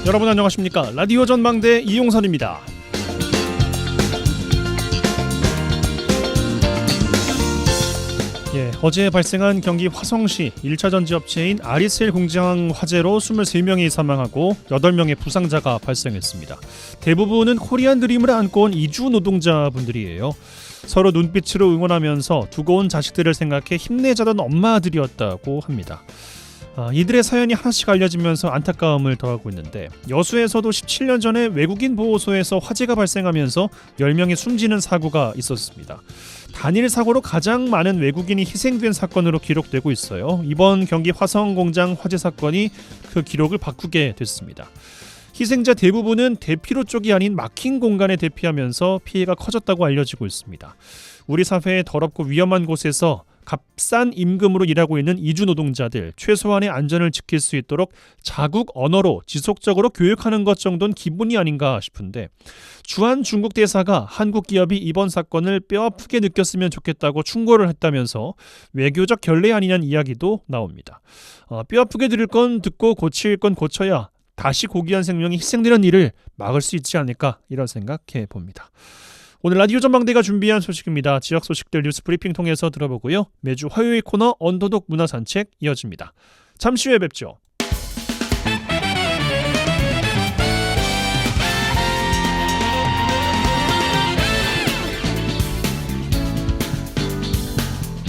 여러분 안녕하십니까? 라디오 전망대 이용선입니다. 어제 발생한 경기 화성시 1차 전지업체인 아리셀 공장 화재로 23명이 사망하고 8명의 부상자가 발생했습니다. 대부분은 코리안 드림을 안고 온 이주 노동자분들이에요. 서로 눈빛으로 응원하면서 두고 온 자식들을 생각해 힘내자던 엄마들이었다고 합니다. 이들의 사연이 하나씩 알려지면서 안타까움을 더하고 있는데, 여수에서도 17년 전에 외국인 보호소에서 화재가 발생하면서 10명이 숨지는 사고가 있었습니다. 단일 사고로 가장 많은 외국인이 희생된 사건으로 기록되고 있어요. 이번 경기 화성공장 화재 사건이 그 기록을 바꾸게 됐습니다. 희생자 대부분은 대피로 쪽이 아닌 막힌 공간에 대피하면서 피해가 커졌다고 알려지고 있습니다. 우리 사회의 더럽고 위험한 곳에서 값싼 임금으로 일하고 있는 이주 노동자들, 최소한의 안전을 지킬 수 있도록 자국 언어로 지속적으로 교육하는 것 정도는 기본이 아닌가 싶은데, 주한 중국 대사가 한국 기업이 이번 사건을 뼈아프게 느꼈으면 좋겠다고 충고를 했다면서 외교적 결례 아니냐는 이야기도 나옵니다. 뼈아프게 들을 건 듣고 고칠 건 고쳐야 다시 고귀한 생명이 희생되는 일을 막을 수 있지 않을까, 이런 생각해 봅니다. 오늘 라디오 전망대가 준비한 소식입니다. 지역 소식들 뉴스 브리핑 통해서 들어보고요. 매주 화요일 코너 언더독 문화산책 이어집니다. 잠시 후에 뵙죠.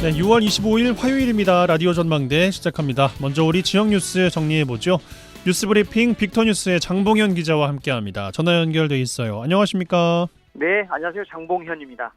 네, 6월 25일 화요일입니다. 라디오 전망대 시작합니다. 먼저 우리 지역 뉴스 정리해보죠. 뉴스 브리핑 빅터뉴스의 장봉현 기자와 함께합니다. 전화 연결돼 있어요. 안녕하십니까? 네, 안녕하세요. 장봉현입니다.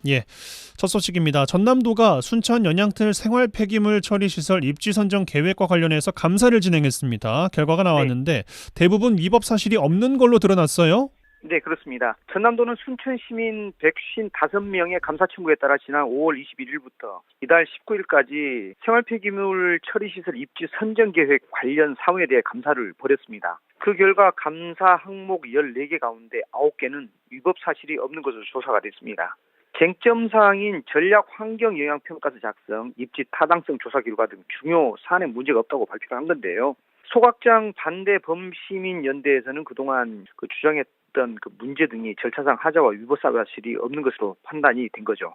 첫 소식입니다. 전남도가 순천 연양틀 생활 폐기물 처리 시설 입지 선정 계획과 관련해서 감사를 진행했습니다. 결과가 나왔는데 대부분 위법 사실이 없는 걸로 드러났어요? 네, 그렇습니다. 전남도는 순천 시민 155명의 감사 청구에 따라 지난 5월 21일부터 이달 19일까지 생활 폐기물 처리 시설 입지 선정 계획 관련 사무에 대해 감사를 벌였습니다. 그 결과 감사 항목 14개 가운데 9개는 위법 사실이 없는 것으로 조사가 됐습니다. 쟁점 사항인 전략 환경 영향평가서 작성, 입지 타당성 조사 결과 등 중요 사안에 문제가 없다고 발표를 한 건데요. 소각장 반대 범시민 연대에서는 그동안 주장했던 문제 등이 절차상 하자와 위법 사실이 없는 것으로 판단이 된 거죠.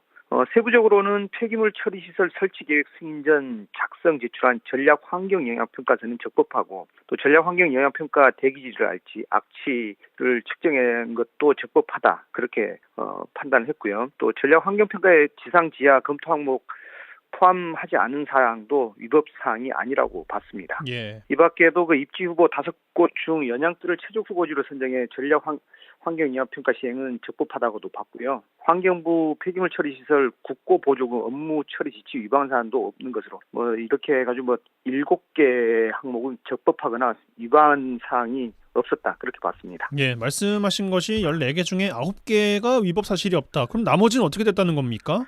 세부적으로는 폐기물 처리 시설 설치 계획 승인 전 작성 제출한 전략 환경 영향 평가서는 적법하고, 또 전략 환경 영향 평가 대기질을 알지 악취를 측정한 것도 적법하다, 그렇게 판단을 했고요. 또 전략 환경 평가의 지상 지하 검토 항목 포함하지 않은 사항도 위법 사항이 아니라고 봤습니다. 이 밖에도 입지 후보 5곳 중 연양뜰을 최종 후보지로 선정해 전략 환경 영향 평가 시행은 적법하다고도 봤고요. 환경부 폐기물 처리 시설 국고 보조금 업무 처리 지침 위반 사안도 없는 것으로 이렇게 해가지고 7개 항목은 적법하거나 위반 사항이 없었다, 그렇게 봤습니다. 말씀하신 것이 14개 중에 9개가 위법 사실이 없다. 그럼 나머지는 어떻게 됐다는 겁니까?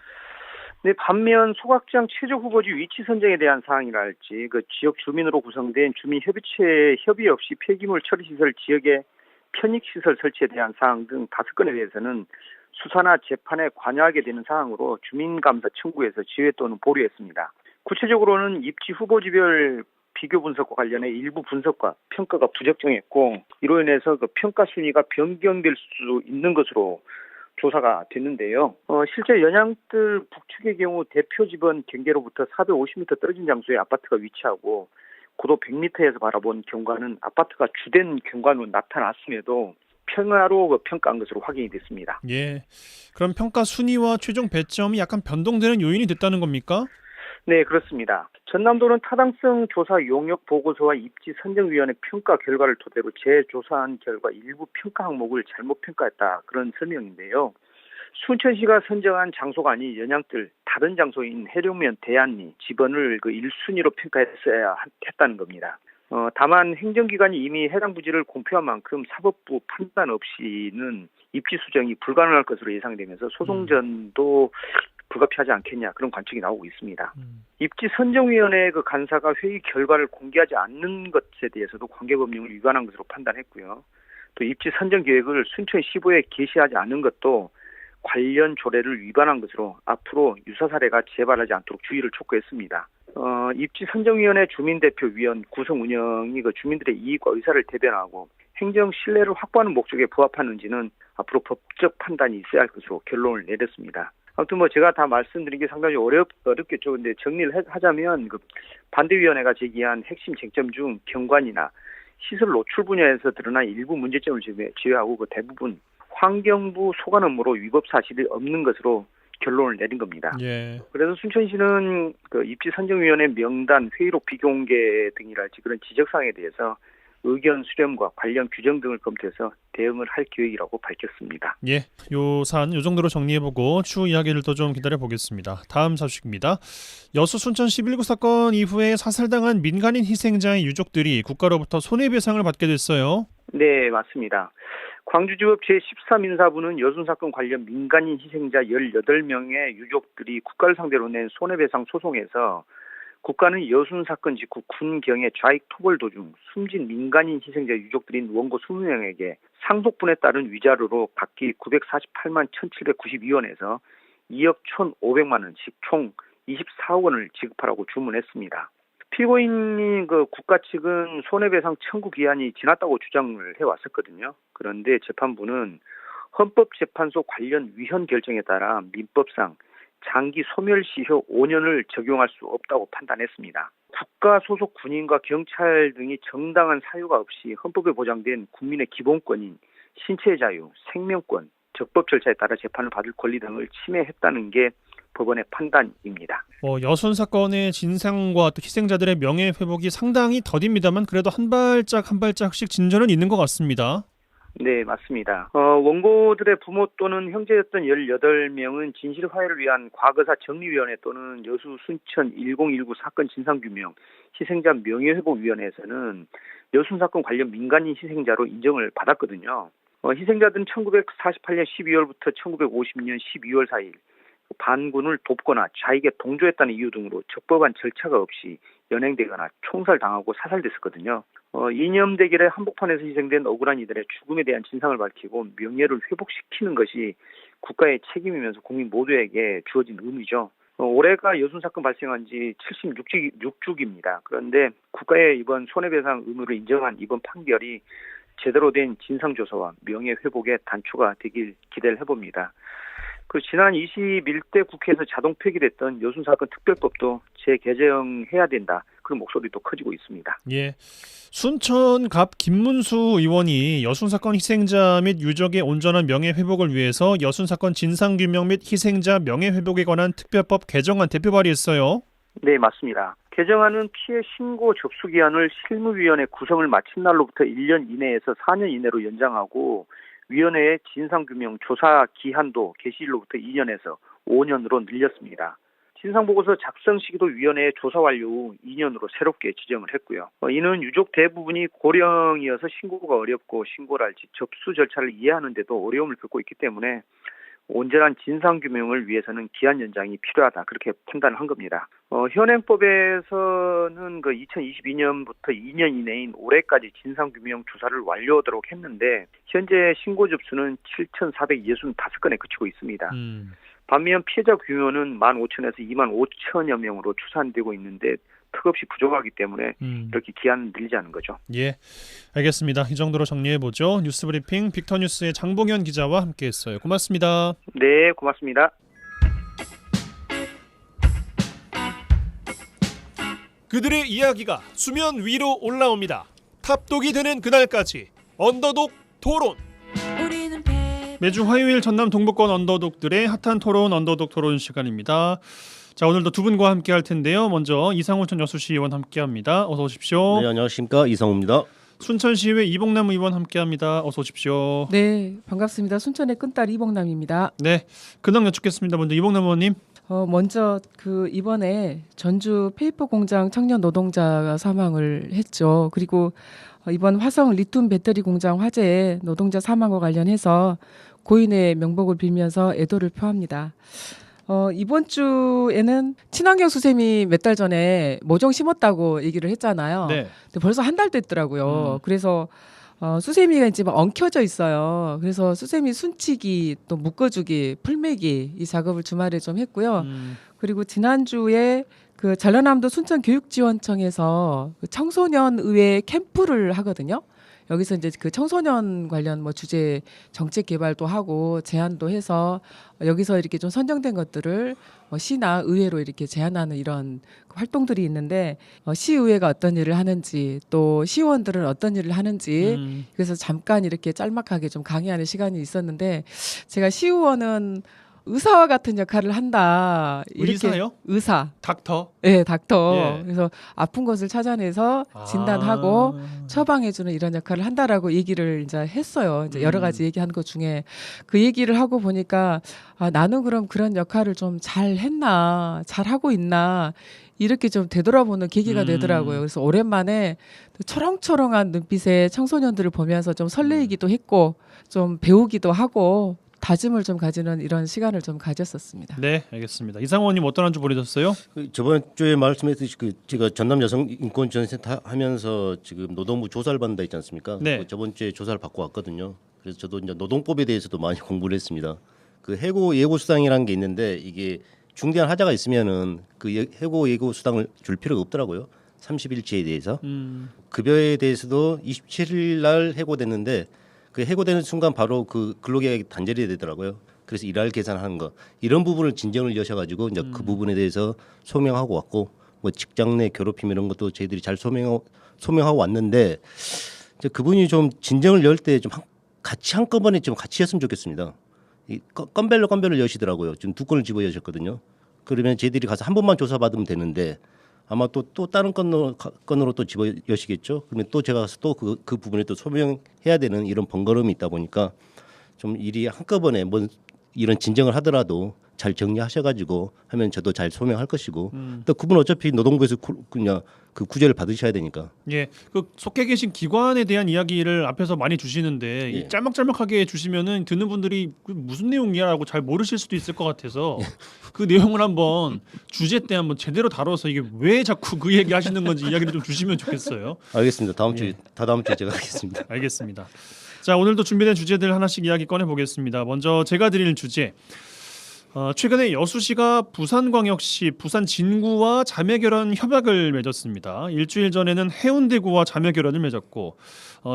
네, 반면 소각장 최종 후보지 위치 선정에 대한 사항이랄지 지역 주민으로 구성된 주민협의체 협의 없이 폐기물 처리시설 지역의 편익시설 설치에 대한 사항 등 5건에 대해서는 수사나 재판에 관여하게 되는 사항으로 주민감사 청구에서 지회 또는 보류했습니다. 구체적으로는 입지 후보지별 비교 분석과 관련해 일부 분석과 평가가 부적정했고, 이로 인해서 평가 순위가 변경될 수 있는 것으로 조사가 됐는데요. 실제 연양뜰 북측의 경우 대표 집원 경계로부터 450m 떨어진 장소에 아파트가 위치하고 고도 100m에서 바라본 경관은 아파트가 주된 경관으로 나타났음에도 평화로 평가한 것으로 확인이 됐습니다. 그럼 평가 순위와 최종 배점이 약간 변동되는 요인이 됐다는 겁니까? 네, 그렇습니다. 전남도는 타당성 조사 용역 보고서와 입지 선정위원회 평가 결과를 토대로 재조사한 결과 일부 평가 항목을 잘못 평가했다, 그런 설명인데요. 순천시가 선정한 장소가 아닌 연양뜰 다른 장소인 해룡면 대안리 집원을 1순위로 평가했어야 했다는 겁니다. 다만 행정기관이 이미 해당 부지를 공표한 만큼 사법부 판단 없이는 입지 수정이 불가능할 것으로 예상되면서 소송전도 불가피하지 않겠냐, 그런 관측이 나오고 있습니다. 입지 선정위원회 간사가 회의 결과를 공개하지 않는 것에 대해서도 관계법령을 위반한 것으로 판단했고요. 또 입지 선정 계획을 순천시보에 게시하지 않은 것도 관련 조례를 위반한 것으로 앞으로 유사 사례가 재발하지 않도록 주의를 촉구했습니다. 입지 선정위원회 주민대표위원 구성 운영이 그 주민들의 이익과 의사를 대변하고 행정 신뢰를 확보하는 목적에 부합하는지는 앞으로 법적 판단이 있어야 할 것으로 결론을 내렸습니다. 아무튼 제가 다 말씀드린 게 상당히 어렵겠죠. 근데 정리를 하자면 그 반대위원회가 제기한 핵심 쟁점 중 경관이나 시설 노출 분야에서 드러난 일부 문제점을 제외하고 그 대부분 환경부 소관 업무로 위법 사실이 없는 것으로 결론을 내린 겁니다. 예. 그래서 순천시는 그 입지 선정위원회 명단, 회의록 비공개 등이랄지 그런 지적사항에 대해서 의견 수렴과 관련 규정 등을 검토해서 대응을 할 계획이라고 밝혔습니다. 예, 요 사안 요 정도로 정리해보고 추후 이야기를 또 좀 기다려보겠습니다. 다음 소식입니다. 여수 순천 11구 사건 이후에 사살당한 민간인 희생자의 유족들이 국가로부터 손해배상을 받게 됐어요. 네, 맞습니다. 광주지법 제13인사부는 여순 사건 관련 민간인 희생자 18명의 유족들이 국가를 상대로 낸 손해배상 소송에서 국가는 여순 사건 직후 군경의 좌익 토벌 도중 숨진 민간인 희생자 유족들인 원고 20명에게 상속분에 따른 위자료로 각기 948만 1,792원에서 2억 1,500만 원씩 총 24억 원을 지급하라고 주문했습니다. 피고인이 그 국가 측은 손해배상 청구 기한이 지났다고 주장을 해왔었거든요. 그런데 재판부는 헌법재판소 관련 위헌 결정에 따라 민법상 장기 소멸시효 5년을 적용할 수 없다고 판단했습니다. 국가 소속 군인과 경찰 등이 정당한 사유가 없이 헌법에 보장된 국민의 기본권인 신체의 자유, 생명권, 적법 절차에 따라 재판을 받을 권리 등을 침해했다는 게 법원의 판단입니다. 여순 사건의 진상과 또 희생자들의 명예 회복이 상당히 더딥니다만 그래도 한 발짝씩 진전은 있는 것 같습니다. 네, 맞습니다. 원고들의 부모 또는 형제였던 18명은 진실 화해를 위한 과거사 정리위원회 또는 여수 순천 1019 사건 진상규명 희생자 명예회복위원회에서는 여순 사건 관련 민간인 희생자로 인정을 받았거든요. 희생자들은 1948년 12월부터 1950년 12월 사이 반군을 돕거나 좌익에 동조했다는 이유 등으로 적법한 절차가 없이 연행되거나 총살당하고 사살됐었거든요. 이념 대결의 한복판에서 희생된 억울한 이들의 죽음에 대한 진상을 밝히고 명예를 회복시키는 것이 국가의 책임이면서 국민 모두에게 주어진 의무죠. 올해가 여순 사건 발생한 지 76주기입니다. 그런데 국가의 이번 손해배상 의무를 인정한 이번 판결이 제대로 된 진상조사와 명예회복의 단초가 되길 기대를 해봅니다. 지난 21대 국회에서 자동 폐기됐던 여순 사건 특별법도 재개정해야 된다. 그런 목소리도 커지고 있습니다. 예, 순천갑 김문수 의원이 여순 사건 희생자 및 유족의 온전한 명예 회복을 위해서 여순 사건 진상규명 및 희생자 명예 회복에 관한 특별법 개정안 대표 발의했어요. 네, 맞습니다. 개정안은 피해 신고 접수 기한을 실무위원회 구성을 마친 날로부터 1년 이내에서 4년 이내로 연장하고 위원회의 진상규명 조사 기한도 개시일로부터 2년에서 5년으로 늘렸습니다. 진상보고서 작성 시기도 위원회의 조사 완료 후 2년으로 새롭게 지정을 했고요. 이는 유족 대부분이 고령이어서 신고가 어렵고 신고를 할지 접수 절차를 이해하는 데도 어려움을 겪고 있기 때문에 온전한 진상규명을 위해서는 기한 연장이 필요하다. 그렇게 판단을 한 겁니다. 현행법에서는 2022년부터 2년 이내인 올해까지 진상규명 조사를 완료하도록 했는데 현재 신고 접수는 7,465건에 그치고 있습니다. 반면 피해자 규모는 15,000에서 25,000여 명으로 추산되고 있는데 턱없이 부족하기 때문에 이렇게 기한을 늘리자는 거죠. 예, 알겠습니다. 이 정도로 정리해보죠. 뉴스브리핑 빅터뉴스의 장봉현 기자와 함께했어요. 고맙습니다. 네, 고맙습니다. 그들의 이야기가 수면 위로 올라옵니다. 탑독이 되는 그날까지 언더독 토론. 매주 화요일 전남 동부권 언더독들의 핫한 토론 언더독 토론 시간입니다. 자, 오늘도 두 분과 함께 할 텐데요. 먼저 이상훈 전 여수시 의원 함께합니다. 어서 오십시오. 네, 안녕하십니까, 이상우입니다. 순천시의회 이봉남 의원 함께합니다. 어서 오십시오. 네, 반갑습니다. 순천의 끈딸 이봉남입니다. 네, 근황 여쭙겠습니다. 먼저 이봉남 의원님. 먼저 이번에 전주 페이퍼 공장 청년 노동자가 사망을 했죠. 그리고 이번 화성 리튬 배터리 공장 화재에 노동자 사망과 관련해서 고인의 명복을 빌면서 애도를 표합니다. 이번 주에는 친환경 수세미 몇 달 전에 모종 심었다고 얘기를 했잖아요. 네. 근데 벌써 한 달 됐더라고요. 그래서 수세미가 이제 막 엉켜져 있어요. 그래서 수세미 순치기, 또 묶어주기, 풀매기 이 작업을 주말에 좀 했고요. 그리고 지난주에 그 전라남도 순천교육지원청에서 그 청소년 의회 캠프를 하거든요. 여기서 이제 그 청소년 관련 뭐 주제 정책 개발도 하고 제안도 해서 여기서 이렇게 좀 선정된 것들을 시나 의회로 이렇게 제안하는 이런 활동들이 있는데 시의회가 어떤 일을 하는지 또 시의원들은 어떤 일을 하는지 그래서 잠깐 이렇게 짤막하게 좀 강의하는 시간이 있었는데 제가 시의원은 의사와 같은 역할을 한다. 이렇게 의사요? 의사. 닥터. 네, 닥터. 예. 그래서 아픈 것을 찾아내서 진단하고 처방해주는 이런 역할을 한다라고 얘기를 이제 했어요. 이제 여러 가지 얘기하는 것 중에 그 얘기를 하고 보니까 나는 그럼 그런 역할을 좀 잘 했나, 잘 하고 있나 이렇게 좀 되돌아보는 계기가 되더라고요. 그래서 오랜만에 초롱초롱한 눈빛의 청소년들을 보면서 좀 설레이기도 했고 좀 배우기도 하고. 다짐을 좀 가지는 이런 시간을 좀 가졌었습니다. 네, 알겠습니다. 이상원님 어떤 한 주 보내셨어요? 저번 주에 말씀했듯이 제가 전남 여성 인권 전센터 하면서 지금 노동부 조사를 받는다 했지 않습니까? 네. 저번 주에 조사를 받고 왔거든요. 그래서 저도 이제 노동법에 대해서도 많이 공부를 했습니다. 그 해고 예고 수당이라는 게 있는데 이게 중대한 하자가 있으면은 그 해고 예고 수당을 줄 필요가 없더라고요. 30일치에 대해서 급여에 대해서도 27일 날 해고됐는데. 그 해고되는 순간 바로 그 근로계약이 단절이 되더라고요. 그래서 일할 계산하는 거 이런 부분을 진정을 여셔가지고 이제 그 부분에 대해서 소명하고 왔고 뭐 직장 내 괴롭힘 이런 것도 저희들이 잘 소명하고 왔는데 이제 그분이 좀 진정을 열 때 좀 같이 한꺼번에 좀 같이 했으면 좋겠습니다. 이 건별로 여시더라고요. 지금 두 건을 집어 여셨거든요. 그러면 저희들이 가서 한 번만 조사받으면 되는데. 아마 또 다른 건으로 또 집어 여시겠죠. 그러면 또 제가 가서 또 그 부분에 또 소명해야 되는 이런 번거로움이 있다 보니까 좀 일이 한꺼번에 뭐 이런 진정을 하더라도 잘 정리하셔가지고 하면 저도 잘 소명할 것이고 또 그분 어차피 노동부에서 그냥 그 구제를 받으셔야 되니까. 예, 그 속해 계신 기관에 대한 이야기를 앞에서 많이 주시는데 예. 이 짤막짤막하게 주시면은 듣는 분들이 무슨 내용이야라고 잘 모르실 수도 있을 것 같아서 그 내용을 한번 주제 때 한번 제대로 다뤄서 이게 왜 자꾸 그 얘기 하시는 건지 이야기를 좀 주시면 좋겠어요. 알겠습니다. 다음 주에 제가 하겠습니다. 알겠습니다. 자, 오늘도 준비된 주제들 하나씩 이야기 꺼내 보겠습니다. 먼저 제가 드리는 주제. 최근에 여수시가 부산광역시, 부산 진구와 자매결연 협약을 맺었습니다. 일주일 전에는 해운대구와 자매결연을 맺었고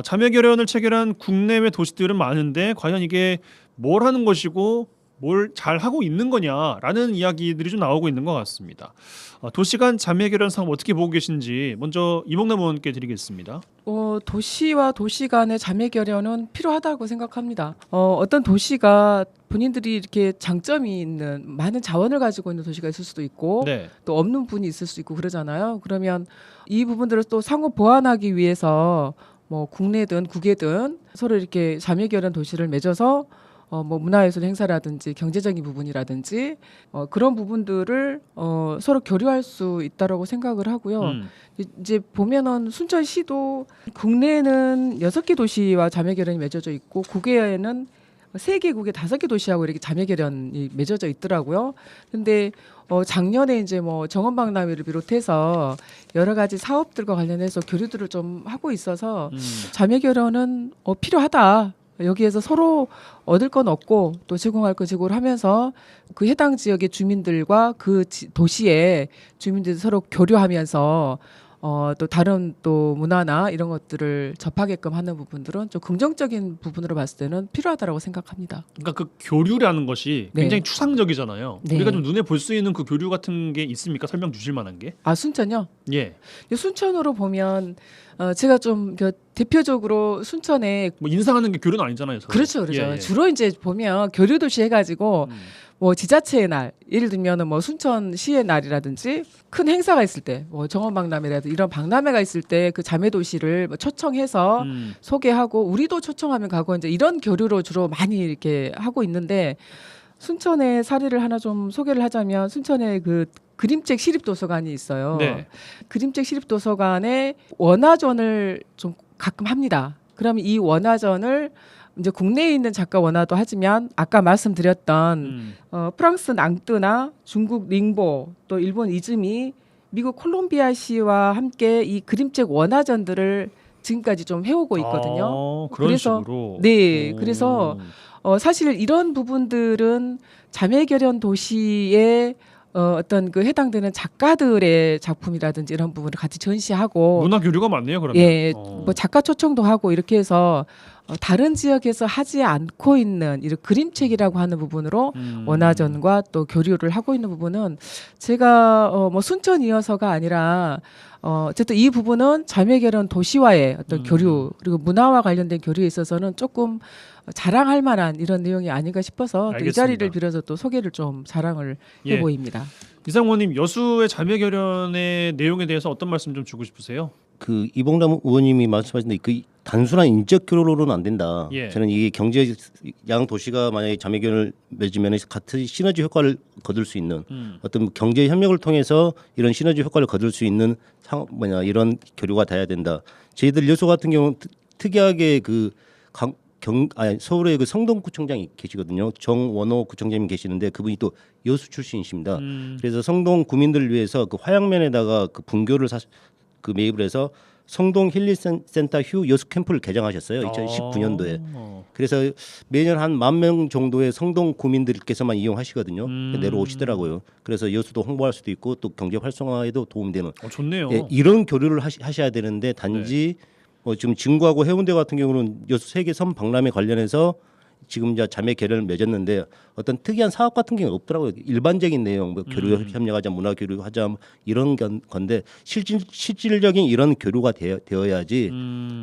자매결연을 체결한 국내외 도시들은 많은데 과연 이게 뭘 하는 것이고 뭘 잘하고 있는 거냐라는 이야기들이 좀 나오고 있는 것 같습니다. 도시 간 자매결연 상황 어떻게 보고 계신지 먼저 이목남 의원께 드리겠습니다. 도시와 도시 간의 자매 결연은 필요하다고 생각합니다. 어떤 도시가 본인들이 이렇게 장점이 있는 많은 자원을 가지고 있는 도시가 있을 수도 있고 네. 또 없는 분이 있을 수 있고 그러잖아요. 그러면 이 부분들을 또 상호 보완하기 위해서 뭐 국내든 국외든 서로 이렇게 자매 결연 도시를 맺어서 뭐 문화예술 행사라든지 경제적인 부분이라든지 그런 부분들을 서로 교류할 수 있다라고 생각을 하고요. 이제 보면은 순천시도 국내에는 6개 도시와 자매결연이 맺어져 있고 국외에는 3개국의 5개 도시하고 이렇게 자매결연이 맺어져 있더라고요. 근데 작년에 이제 뭐 정원박람회를 비롯해서 여러 가지 사업들과 관련해서 교류들을 좀 하고 있어서 자매결연은 필요하다. 여기에서 서로 얻을 건 얻고 또 제공할 건 제공을 하면서 그 해당 지역의 주민들과 그 도시의 주민들이 서로 교류하면서 또 다른 또 문화나 이런 것들을 접하게끔 하는 부분들은 좀 긍정적인 부분으로 봤을 때는 필요하다라고 생각합니다. 그러니까 그 교류라는 것이 네. 굉장히 추상적이잖아요. 네. 우리가 좀 눈에 볼 수 있는 그 교류 같은 게 있습니까? 설명 주실 만한 게? 순천요? 예. 순천으로 보면 제가 좀 대표적으로 순천에 뭐 인상하는 게 교류는 아니잖아요. 서로. 그렇죠. 예, 예. 주로 이제 보면 교류 도시 해가지고 뭐 지자체의 날, 예를 들면은 뭐 순천시의 날이라든지 큰 행사가 있을 때, 뭐 정원박람회라든지 이런 박람회가 있을 때 그 자매 도시를 뭐 초청해서 소개하고 우리도 초청하면 가고 이제 이런 교류로 주로 많이 이렇게 하고 있는데 순천의 사례를 하나 좀 소개를 하자면 순천에 그 그림책 시립도서관이 있어요. 네. 그림책 시립도서관에 원화전을 좀 가끔 합니다. 그러면 이 원화전을 이제 국내에 있는 작가 원화도 하지만 아까 말씀드렸던 프랑스 낭뜨나 중국 링보 또 일본 이즈미 미국 콜롬비아시와 함께 이 그림책 원화전들을 지금까지 좀 해오고 있거든요. 그런 그래서 식으로. 네, 그래서 사실 이런 부분들은 자매결연 도시의 어떤 그 해당되는 작가들의 작품이라든지 이런 부분을 같이 전시하고 문화 교류가 많네요. 그러면. 예, 뭐 작가 초청도 하고 이렇게 해서 다른 지역에서 하지 않고 있는 이런 그림책이라고 하는 부분으로 원화전과 또 교류를 하고 있는 부분은 제가 뭐 순천이어서가 아니라 어쨌든 이 부분은 자매결연 도시와의 어떤 교류 그리고 문화와 관련된 교류에 있어서는 조금 자랑할 만한 이런 내용이 아닌가 싶어서 또 이 알겠습니다. 자리를 빌어서 또 소개를 좀 자랑을 예. 해 보입니다. 이상호님 여수의 자매결연의 내용에 대해서 어떤 말씀 좀 주고 싶으세요? 그 이봉남 의원님이 말씀하신데 그 단순한 인적 교류로는 안 된다. 예. 저는 이게 경제 양 도시가 만약에 자매결연을 맺으면 같은 시너지 효과를 거둘 수 있는 어떤 경제 협력을 통해서 이런 시너지 효과를 거둘 수 있는 이런 교류가 돼야 된다. 저희들 여수 같은 경우는 특이하게 서울에 그 성동구청장이 계시거든요. 정원호 구청장님 계시는데 그분이 또 여수 출신이십니다. 그래서 성동 구민들을 위해서 그 화양면에다가 그 분교를 매입을 해서 성동 힐리센터 휴 여수 캠프를 개장하셨어요. 2019년도에. 그래서 매년 한 10,000명 정도의 성동 구민들께서만 이용하시거든요. 내려오시더라고요. 그래서 여수도 홍보할 수도 있고 또 경제 활성화에도 도움되는. 좋네요. 예, 이런 교류를 하셔야 되는데 단지 지금 진구하고 해운대 같은 경우는 여수 세계섬 박람회 관련해서 지금 이제 자매 결연을 맺었는데 어떤 특이한 사업 같은 게 없더라고요. 일반적인 내용, 뭐 교류 협력하자, 문화 교류하자 뭐 이런 건데 실질적인 이런 교류가 되어야지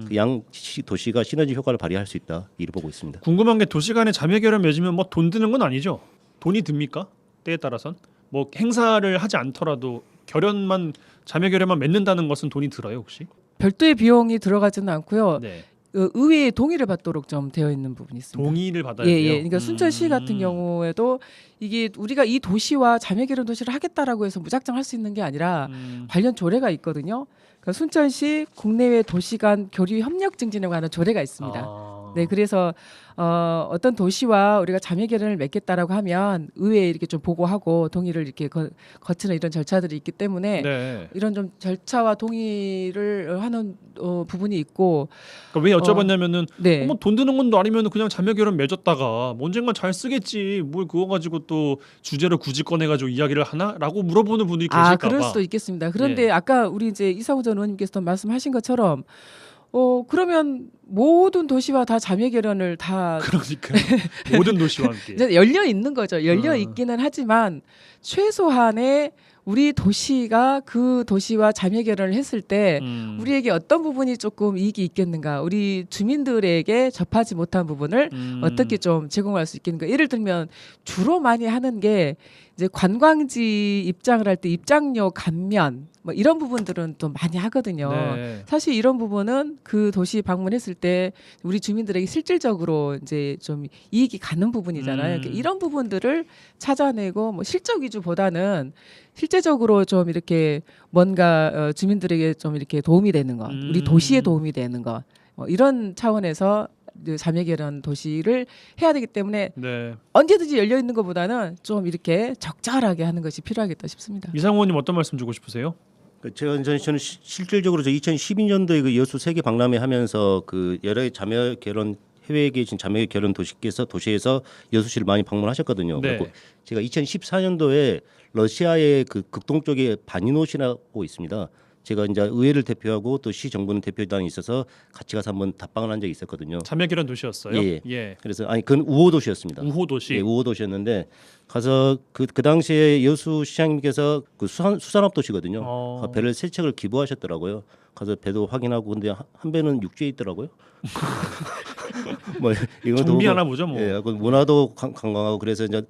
그 양 도시가 시너지 효과를 발휘할 수 있다 이렇게 보고 있습니다. 궁금한 게 도시 간에 자매결연 맺으면 뭐 돈 드는 건 아니죠? 돈이 듭니까? 때에 따라선 뭐 행사를 하지 않더라도 자매결연만 맺는다는 것은 돈이 들어요 혹시? 별도의 비용이 들어가지는 않고요. 네. 의회의 동의를 받도록 좀 되어 있는 부분이 있습니다. 동의를 받아야 예, 돼요. 예. 그러니까 순천시 같은 경우에도 이게 우리가 이 도시와 자매결연 도시를 하겠다라고 해서 무작정 할 수 있는 게 아니라 관련 조례가 있거든요. 그러니까 순천시 국내외 도시 간 교류 협력 증진이라고 하는 조례가 있습니다. 네, 그래서 어떤 도시와 우리가 자매결연을 맺겠다라고 하면 의회에 이렇게 좀 보고하고 동의를 이렇게 거치는 이런 절차들이 있기 때문에 네. 이런 좀 절차와 동의를 하는 부분이 있고. 그러니까 왜 여쭤봤냐면은 네. 뭐 돈 드는 건도 아니면 그냥 자매결연 맺었다가 뭐 언젠간 잘 쓰겠지 뭘 그거 가지고 또 주제를 굳이 꺼내가지고 이야기를 하나라고 물어보는 분들이 계실까봐. 그럴 수도 있겠습니다. 그런데 아까 우리 이제 이상우 전 의원님께서 말씀하신 것처럼 그러면 모든 도시와 다 자매결연을 다 그러니까 모든 도시와 함께. 이제 열려 있는 거죠. 열려 있기는 하지만 최소한의 우리 도시가 그 도시와 자매결연을 했을 때 우리에게 어떤 부분이 조금 이익이 있겠는가, 우리 주민들에게 접하지 못한 부분을 어떻게 좀 제공할 수 있겠는가. 예를 들면 주로 많이 하는 게 이제 관광지 입장을 할 때 입장료 감면 뭐 이런 부분들은 또 많이 하거든요. 네. 사실 이런 부분은 그 도시 방문했을 때 우리 주민들에게 실질적으로 이제 좀 이익이 가는 부분이잖아요. 그러니까 이런 부분들을 찾아내고 뭐 실적 위주보다는 실제적으로 좀 이렇게 뭔가 주민들에게 좀 이렇게 도움이 되는 것, 우리 도시에 도움이 되는 것, 이런 차원에서 자매결연 도시를 해야 되기 때문에 네. 언제든지 열려 있는 것보다는 좀 이렇게 적절하게 하는 것이 필요하겠다 싶습니다. 이상호님 어떤 말씀 주고 싶으세요? 저는 실질적으로 2012년도에 그 여수 세계 박람회 하면서 그 여러 자매결연 해외에 계신 자매결연 도시에서 여수시를 많이 방문하셨거든요. 네. 그리고 제가 2014년도에 러시아의 그 극동 쪽에 바니노시라고 있습니다. 제가 이제 의회를 대표하고 또 시 정부는 대표단이 있어서 같이 가서 한번 답방을 한 적이 있었거든요. 자매결연 도시였어요. 예. 그래서 그건 우호 도시였습니다. 우호 도시. 예, 우호 도시였는데 가서 그 당시에 여수 시장님께서 그 수산업 도시거든요. 배를 3척을 기부하셨더라고요. 가서 배도 확인하고 근데 한 배는 육지에 있더라고요. 뭐 이건 정비하나 보죠 뭐. 예, 그 문화도 관광하고 그래서 이제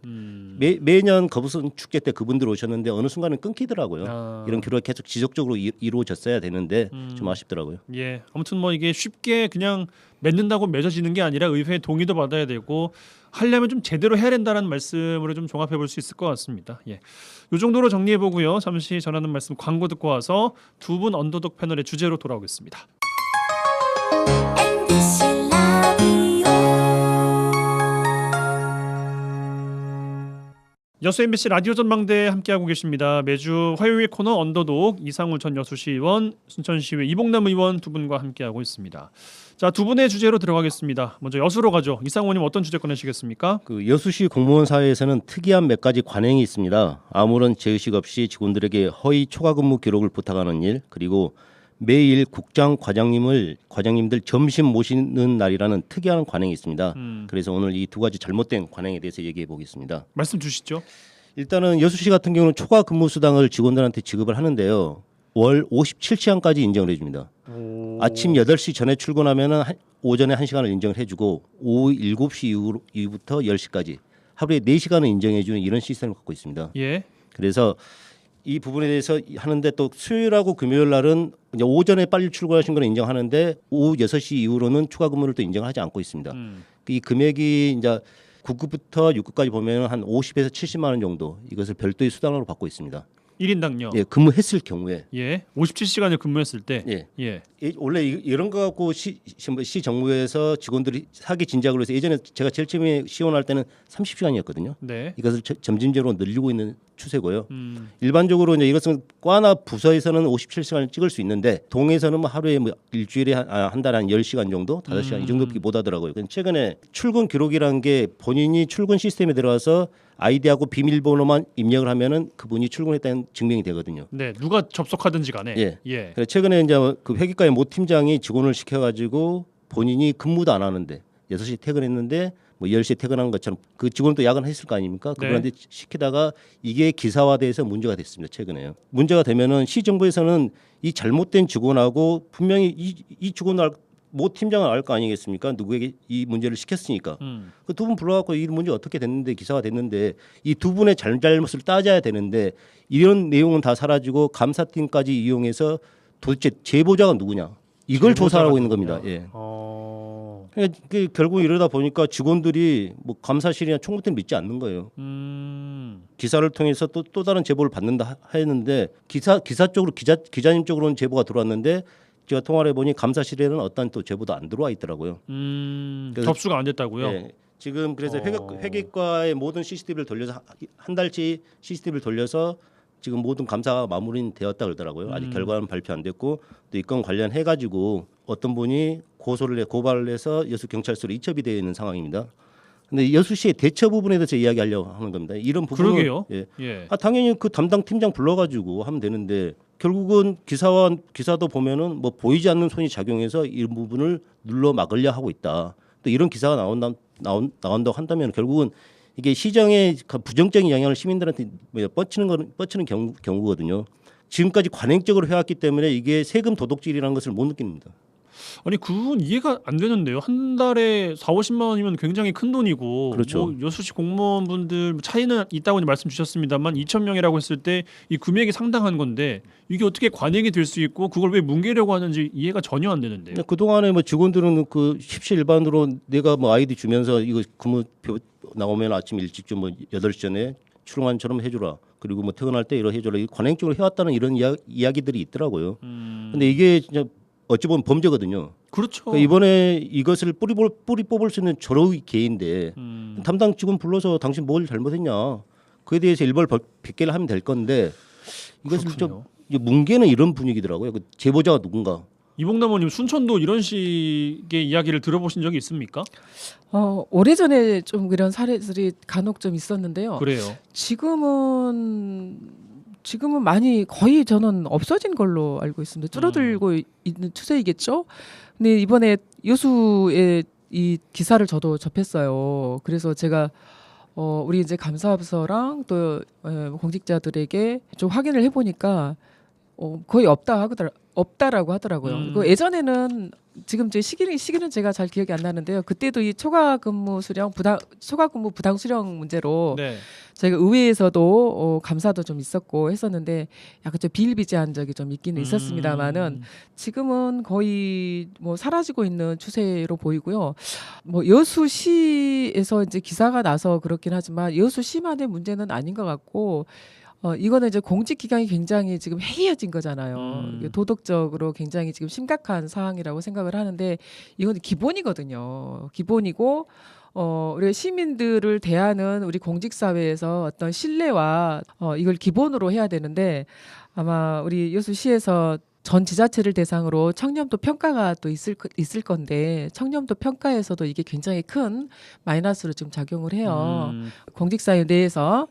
매년 거부선 축제 때 그분들 오셨는데 어느 순간은 끊기더라고요. 이런 교류가 계속 지속적으로 이루어졌어야 되는데 좀 아쉽더라고요. 예, 아무튼 뭐 이게 쉽게 그냥 맺는다고 맺어지는 게 아니라 의회의 동의도 받아야 되고 하려면 좀 제대로 해야 된다는 말씀으로 좀 종합해 볼 수 있을 것 같습니다. 예, 이 정도로 정리해 보고요. 잠시 전하는 말씀 광고 듣고 와서 두 분 언더독 패널의 주제로 돌아오겠습니다. 여수 MBC 라디오 전망대 함께하고 계십니다. 매주 화요일 코너 언더독 이상우 전 여수시의원, 순천시의회 이봉남 의원 두 분과 함께하고 있습니다. 자, 두 분의 주제로 들어가겠습니다. 먼저 여수로 가죠. 이상우 의원님 어떤 주제 꺼내시겠습니까? 그 여수시 공무원 사회에서는 특이한 몇 가지 관행이 있습니다. 아무런 죄의식 없이 직원들에게 허위 초과 근무 기록을 부탁하는 일, 그리고 매일 국장 과장님들 점심 모시는 날이라는 특이한 관행이 있습니다. 그래서 오늘 이 두 가지 잘못된 관행에 대해서 얘기해 보겠습니다. 말씀 주시죠. 일단은 여수시 같은 경우는 초과 근무 수당을 직원들한테 지급을 하는데요. 월 57시간까지 인정을 해줍니다. 아침 8시 전에 출근하면은 오전에 1시간을 인정을 해주고 오후 7시 이후부터 10시까지 하루에 4시간을 인정해주는 이런 시스템을 갖고 있습니다. 예. 그래서 이 부분에 대해서 하는데 또 수요일하고 금요일 날은 이제 오전에 빨리 출근하신 걸 인정하는데 오후 6시 이후로는 추가 근무를 또 인정하지 않고 있습니다. 이 금액이 이제 9급부터 6급까지 보면 한 50에서 70만 원 정도 이것을 별도의 수당으로 받고 있습니다. 1인당요. 예, 근무했을 경우에. 예. 57시간을 근무했을 때. 예. 예. 원래 이런 거 갖고 시 정부에서 직원들이 사기 진작을 해서 예전에 제가 제일 처음에 시원할 때는 30시간이었거든요. 네. 이것을 점진적으로 늘리고 있는 추세고요. 일반적으로 이제 이것은 과나 부서에서는 57시간을 찍을 수 있는데 동에서는 뭐 하루에 뭐 일주일에 한 달에 한 10시간 정도, 5시간 이 정도밖에 못 하더라고요. 최근에 출근 기록이라는 게 본인이 출근 시스템에 들어가서 아이디하고 비밀번호만 입력을 하면은 그분이 출근했다는 증명이 되거든요. 네, 누가 접속하든지 간에. 예. 예. 그래서 최근에 이제 그 회계과의 모 팀장이 직원을 시켜가지고 본인이 근무도 안 하는데 6시 퇴근했는데 뭐 10시에 퇴근한 것처럼 그 직원도 야근했을 거 아닙니까? 그분한테 시키다가 이게 기사화돼서 문제가 됐습니다. 최근에요. 문제가 되면은 시정부에서는 이 잘못된 직원하고 분명히 이 직원을 모 팀장을 알 거 아니겠습니까? 누구에게 이 문제를 시켰으니까. 그 두 분 불러갖고 이 문제 어떻게 됐는데 기사가 됐는데 이 두 분의 잘못을 따져야 되는데 이런 내용은 다 사라지고 감사팀까지 이용해서 도대체 제보자가 누구냐? 이걸 조사하고 있는 겁니다. 예. 그러니까 결국 이러다 보니까 직원들이 뭐 감사실이나 총무팀을 믿지 않는 거예요. 기사를 통해서 또 다른 제보를 받는다 했는데 기사 쪽으로 기자님 쪽으로는 제보가 들어왔는데 제가 통화를 해보니 감사실에는 어떤 또 제보도 안 들어와 있더라고요. 접수가 안 됐다고요? 네. 지금 그래서 회계과의 모든 CCTV를 돌려서 한 달치 CCTV를 돌려서 지금 모든 감사가 마무리되었다 그러더라고요. 아직 결과는 발표 안 됐고 또 이 건 관련해 가지고 어떤 분이 고발을 해서 여수 경찰서로 이첩이 되어 있는 상황입니다. 근데 여수시의 대처 부분에 대해서 이야기하려고 하는 겁니다. 이런 부분은 그러게요. 예. 예. 당연히 그 담당 팀장 불러가지고 하면 되는데 결국은 기사도 보면은 뭐 보이지 않는 손이 작용해서 이런 부분을 눌러 막으려 하고 있다. 또 이런 기사가 나온다고 한다면 결국은 이게 시정에 부정적인 영향을 시민들한테 뻗치는 경우거든요. 지금까지 관행적으로 해왔기 때문에 이게 세금 도둑질이라는 것을 못 느낍니다. 아니 그건 이해가 안 되는데요. 한 달에 4-50만 원이면 굉장히 큰 돈이고 그렇죠. 뭐 여수시 공무원분들 차이는 있다고 말씀 주셨습니다만 2,000명이라고 했을 때 이 금액이 상당한 건데 이게 어떻게 관행이 될 수 있고 그걸 왜 뭉개려고 하는지 이해가 전혀 안 되는데요. 그동안에 뭐 직원들은 그 십시일반으로 내가 뭐 아이디 주면서 이거 근무표 나오면 아침 일찍 좀 뭐 8시 전에 출근처럼 해주라. 그리고 뭐 퇴근할 때 이러 해줘라. 관행적으로 해왔다는 이런 이야기들이 있더라고요. 근데 이게 진짜 어찌 보면 범죄거든요. 그렇죠. 그러니까 이번에 이것을 뿌리 뽑을 수 있는 저러의 개인데 담당 직원 불러서 당신 뭘 잘못했냐. 그에 대해서 일벌 100개를 하면 될 건데 이것을 좀 뭉개는 이런 분위기더라고요. 그 제보자가 누군가. 이봉남 의원님 순천도 이런 식의 이야기를 들어보신 적이 있습니까? 오래전에 좀 그런 사례들이 간혹 좀 있었는데요. 그래요. 지금은 많이 거의 저는 없어진 걸로 알고 있습니다. 줄어들고 있는 추세이겠죠. 근데 이번에 여수의 이 기사를 저도 접했어요. 그래서 제가 우리 이제 감사부서랑 또 공직자들에게 좀 확인을 해보니까 거의 없다라고 하더라고요. 그 예전에는 지금 제 시기는 제가 잘 기억이 안 나는데요. 그때도 이 초과 근무 부당 수령 문제로 네. 저희가 의회에서도 감사도 좀 있었고 했었는데 약간 좀 비일비재한 적이 좀 있기는 있었습니다만은 지금은 거의 뭐 사라지고 있는 추세로 보이고요. 뭐 여수시에서 이제 기사가 나서 그렇긴 하지만 여수시만의 문제는 아닌 것 같고 이거는 이제 공직 기강이 굉장히 지금 해이해진 거잖아요. 이게 도덕적으로 굉장히 지금 심각한 사항이라고 생각을 하는데 이건 기본이거든요. 기본이고 우리 시민들을 대하는 우리 공직 사회에서 어떤 신뢰와 이걸 기본으로 해야 되는데 아마 우리 여수시에서 전 지자체를 대상으로 청렴도 평가가 또 있을 건데 청렴도 평가에서도 이게 굉장히 큰 마이너스로 좀 작용을 해요. 공직사회 내에서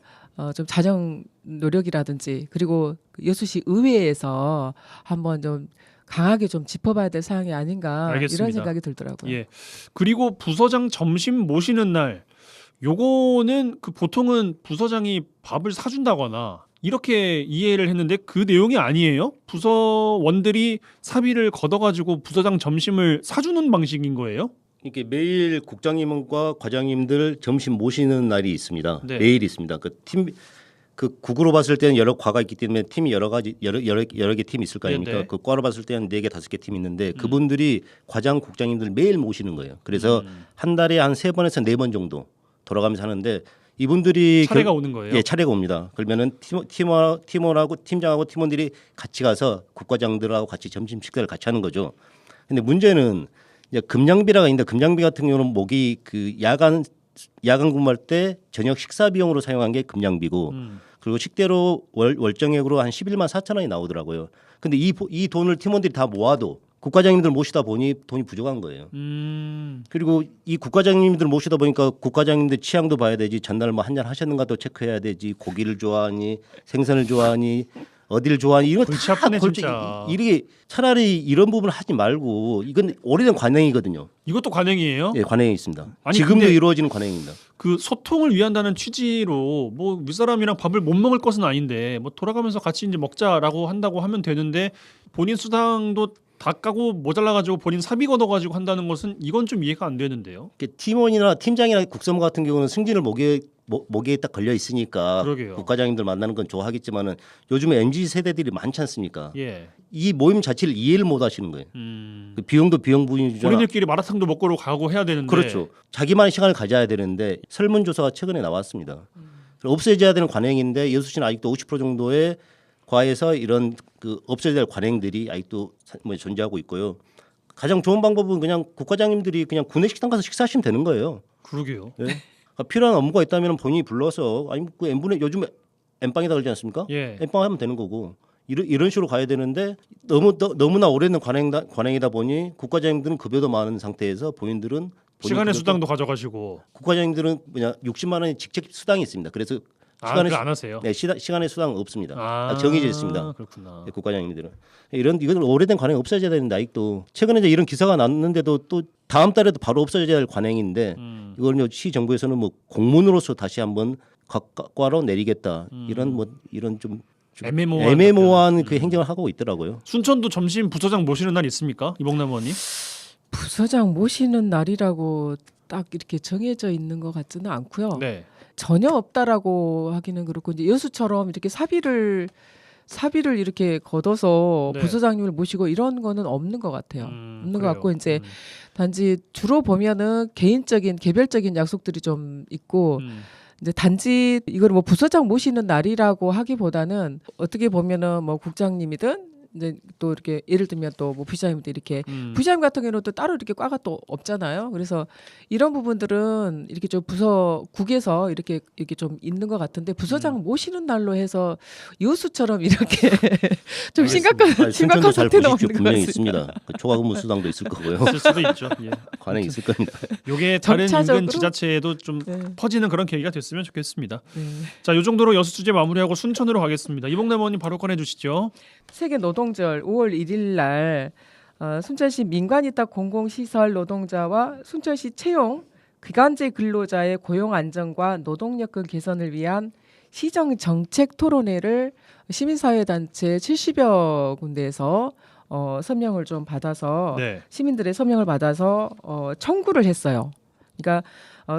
좀 자정 노력이라든지 그리고 여수시 의회에서 한번 좀 강하게 좀 짚어봐야 될 사항이 아닌가 알겠습니다. 이런 생각이 들더라고요. 예. 그리고 부서장 점심 모시는 날 요거는 그 보통은 부서장이 밥을 사준다거나 이렇게 이해를 했는데 그 내용이 아니에요? 부서원들이 사비를 걷어가지고 부서장 점심을 사주는 방식인 거예요? 이게 매일 국장님과 과장님들 점심 모시는 날이 있습니다. 네. 매일 있습니다. 그 국으로 봤을 때는 여러 과가 있기 때문에 팀이 여러 개 팀이 있을 거 아닙니까? 네네. 그 과로 봤을 때는 4개, 5개 팀이 있는데 그분들이 과장, 국장님들 매일 모시는 거예요. 그래서 한 달에 한 3번에서 4번 정도 돌아가면서 하는데 이분들이 차례가 오는 거예요? 예, 차례가 옵니다. 그러면은 팀원하고 팀장하고 팀원들이 같이 가서 국과장들하고 같이 점심 식사를 같이 하는 거죠. 근데 문제는 이제 금양비라가 있는데 금양비 같은 경우는 목이 그 야간 근무할 때 저녁 식사 비용으로 사용한 게 금양비고 그리고 식대로 월정액으로 한 11만 4천 원이 나오더라고요. 근데 이 돈을 팀원들이 다 모아도 국과장님들 모시다 보니 돈이 부족한 거예요. 그리고 이 국과장님들 모시다 보니까 국과장님들 취향도 봐야 되지. 전날 뭐 한잔 하셨는가도 체크해야 되지. 고기를 좋아하니 생선을 좋아하니 어디를 좋아하니 이런 골치 아프네, 진짜. 이게 차라리 이런 부분을 하지 말고 이건 오래된 관행이거든요. 이것도 관행이에요? 예, 관행이 있습니다. 아니, 지금도 근데 이루어지는 관행입니다. 그 소통을 위한다는 취지로 뭐 윗사람이랑 밥을 못 먹을 것은 아닌데 뭐 돌아가면서 같이 이제 먹자라고 한다고 하면 되는데 본인 수당도 다 까고 모자라가지고 본인 사비 걷어가지고 한다는 것은 이건 좀 이해가 안 되는데요. 팀원이나 팀장이나 국서무 같은 경우는 승진을 목에 딱 걸려 있으니까 그러게요. 국과장님들 만나는 건 좋아하겠지만은 요즘에 MZ 세대들이 많지 않습니까? 예. 이 모임 자체를 이해를 못 하시는 거예요. 그 비용도 비용분이잖아. 본인들끼리 마라탕도 먹으러 가고 해야 되는데. 그렇죠. 자기만의 시간을 가져야 되는데 설문조사가 최근에 나왔습니다. 없애져야 되는 관행인데 여수시는 아직도 50% 정도의 과에서 이런 그 없애야 될 관행들이 아직도 존재하고 있고요. 가장 좋은 방법은 그냥 국과장님들이 그냥 구내식당 가서 식사하시면 되는 거예요. 그러게요. 예? 그러니까 필요한 업무가 있다면 본인이 불러서 아니 그 N분의 요즘에 N빵이다 그러지 않습니까? 예. N빵 하면 되는 거고 이런 식으로 가야 되는데 너무나 오래된 관행이다 보니 국과장님들은 급여도 많은 상태에서 본인들은 시간의 수당도 가져가시고. 국과장님들은 60만 원의 직책 수당이 있습니다. 그래서 그거 안 하세요? 네, 시간의 수당은 없습니다. 정해져 있습니다. 그렇구나. 네, 국과장님들은 이건 오래된 관행 없어져야 되는데 아직도 최근에 이제 이런 기사가 났는데도 또 다음 달에도 바로 없어져야 할 관행인데 이걸 시 정부에서는 뭐 공문으로서 다시 한번 각 과로 내리겠다 이런 좀 애매모호한 그 행정을 하고 있더라고요. 순천도 점심 부서장 모시는 날 있습니까, 이봉남 의원님? 부서장 모시는 날이라고 딱 이렇게 정해져 있는 것 같지는 않고요. 네. 전혀 없다라고 하기는 그렇고 이제 여수처럼 이렇게 사비를 이렇게 걷어서 네. 부서장님을 모시고 이런 거는 없는 것 같아요. 없는 것 그래요. 같고 이제 단지 주로 보면은 개별적인 약속들이 좀 있고 이제 단지 이걸 뭐 부서장 모시는 날이라고 하기보다는 어떻게 보면은 뭐 국장님이든 이제 또 이렇게 예를 들면 또 뭐 부시장님도 이렇게 부시장님 같은 경우는 또 따로 이렇게 과가 또 없잖아요. 그래서 이런 부분들은 이렇게 좀 부서국에서 이렇게 좀 있는 것 같은데 부서장 모시는 날로 해서 여수처럼 이렇게 좀 심각한 순천도 잘 사태는 보십시오. 없는 것 분명히 같습니다. 있습니다. 그 초과근무 수당도 있을 거고요. 있을 수도 있죠. 예. 관행이 있을 겁니다. 요게 다른 점차적으로? 인근 지자체에도 좀 네. 퍼지는 그런 계기가 됐으면 좋겠습니다. 네. 자, 요 정도로 여수 주제 마무리하고 순천으로 가겠습니다. 이봉남 의원님 바로 꺼내 주시죠. 세계 노동절 5월 1일 날 순천시 민간위탁 공공시설 노동자와 순천시 채용 기간제 근로자의 고용 안정과 노동 여건 개선을 위한 시정 정책 토론회를 시민사회단체 70여 군데에서 서명을 좀 받아서 네. 시민들의 서명을 받아서 청구를 했어요. 그러니까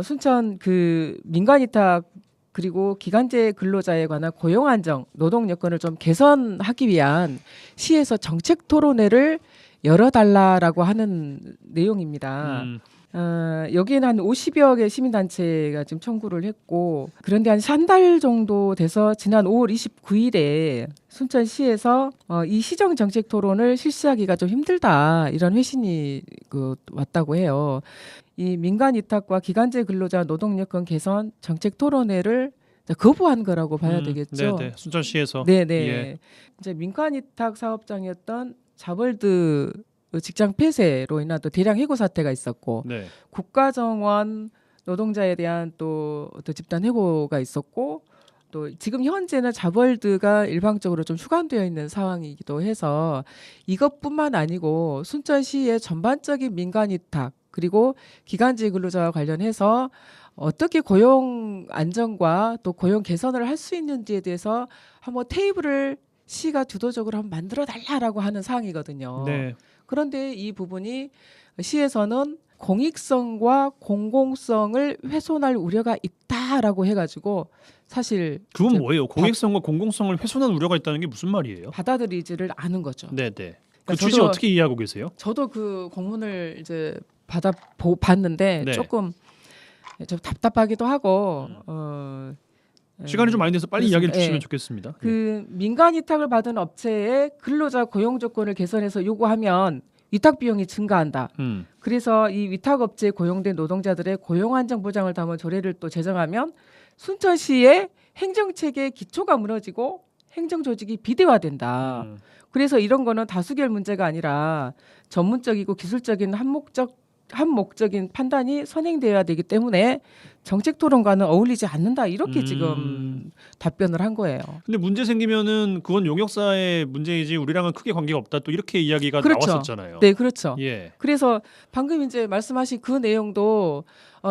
순천 그 민간위탁 그리고 기간제 근로자에 관한 고용 안정, 노동 여건을 좀 개선하기 위한 시에서 정책 토론회를 열어달라라고 하는 내용입니다. 여기에는 한 50여 개 시민단체가 지금 청구를 했고 그런데 한 한 달 정도 돼서 지난 5월 29일에 순천시에서 이 시정 정책 토론을 실시하기가 좀 힘들다 이런 회신이 왔다고 해요. 이 민간 위탁과 기간제 근로자 노동여건 개선 정책 토론회를 거부한 거라고 봐야 되겠죠. 네네. 순천시에서. 네네. 예. 이제 민간 위탁 사업장이었던 자벌드 직장 폐쇄로 인한 또 대량 해고 사태가 있었고 네. 국가정원 노동자에 대한 또 집단 해고가 있었고 또 지금 현재는 자벌드가 일방적으로 좀 휴관되어 있는 상황이기도 해서 이것뿐만 아니고 순천시의 전반적인 민간 위탁 그리고 기간제 근로자와 관련해서 어떻게 고용 안정과 또 고용 개선을 할 수 있는지에 대해서 한번 테이블을 시가 주도적으로 한번 만들어 달라라고 하는 사항이거든요. 네. 그런데 이 부분이 시에서는 공익성과 공공성을 훼손할 우려가 있다라고 해가지고 사실 그건 이제 뭐예요? 공익성과 공공성을 훼손한 우려가 있다는 게 무슨 말이에요? 받아들이지를 않은 거죠. 네네. 그 그러니까 취지 어떻게 이해하고 계세요? 저도 그 공문을 이제 봤는데 네. 조금 좀 답답하기도 하고 시간이 좀 많이 돼서 빨리 그렇습니다. 이야기를 주시면 예. 좋겠습니다. 그 민간 위탁을 받은 업체의 근로자 고용 조건을 개선해서 요구하면 위탁 비용이 증가한다. 그래서 이 위탁 업체에 고용된 노동자들의 고용 안정 보장을 담은 조례를 또 제정하면 순천시의 행정 체계의 기초가 무너지고 행정 조직이 비대화된다. 그래서 이런 거는 다수결 문제가 아니라 전문적이고 기술적인 한목적인 판단이 선행되어야 되기 때문에 정책 토론과는 어울리지 않는다. 이렇게 지금 답변을 한 거예요. 근데 문제 생기면은 그건 용역사의 문제이지 우리랑은 크게 관계가 없다. 또 이렇게 이야기가 그렇죠. 나왔었잖아요. 네, 그렇죠. 예. 그래서 방금 이제 말씀하신 그 내용도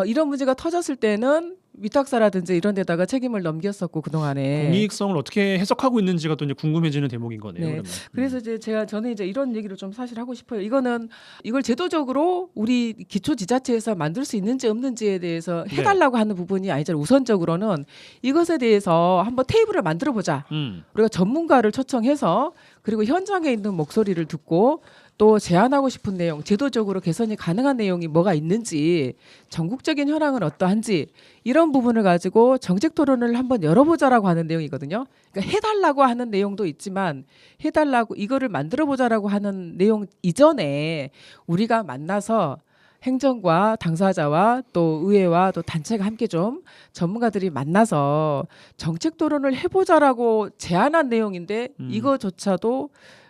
이런 문제가 터졌을 때는 위탁사라든지 이런 데다가 책임을 넘겼었고 그동안에 공익성을 어떻게 해석하고 있는지가 또 이제 궁금해지는 대목인 거네요. 네. 그러면. 그래서 이제 저는 이제 이런 얘기를 좀 사실 하고 싶어요. 이걸 제도적으로 우리 기초지자체에서 만들 수 있는지 없는지에 대해서 해달라고 하는 부분이 아니잖아요. 우선적으로는 이것에 대해서 한번 테이블을 만들어 보자. 우리가 전문가를 초청해서 그리고 현장에 있는 목소리를 듣고 또 제안하고 싶은 내용, 제도적으로 개선이 가능한 내용이 뭐가 있는지, 전국적인 현황은 어떠한지 이런 부분을 가지고 정책 토론을 한번 열어보자라고 하는 내용이거든요. 그러니까 해달라고 하는 내용도 있지만 해달라고 이거를 만들어보자라고 하는 내용 이전에 우리가 만나서 행정과 당사자와 또 의회와 또 단체가 함께 좀 전문가들이 만나서 정책 토론을 해보자라고 제안한 내용인데 이거조차도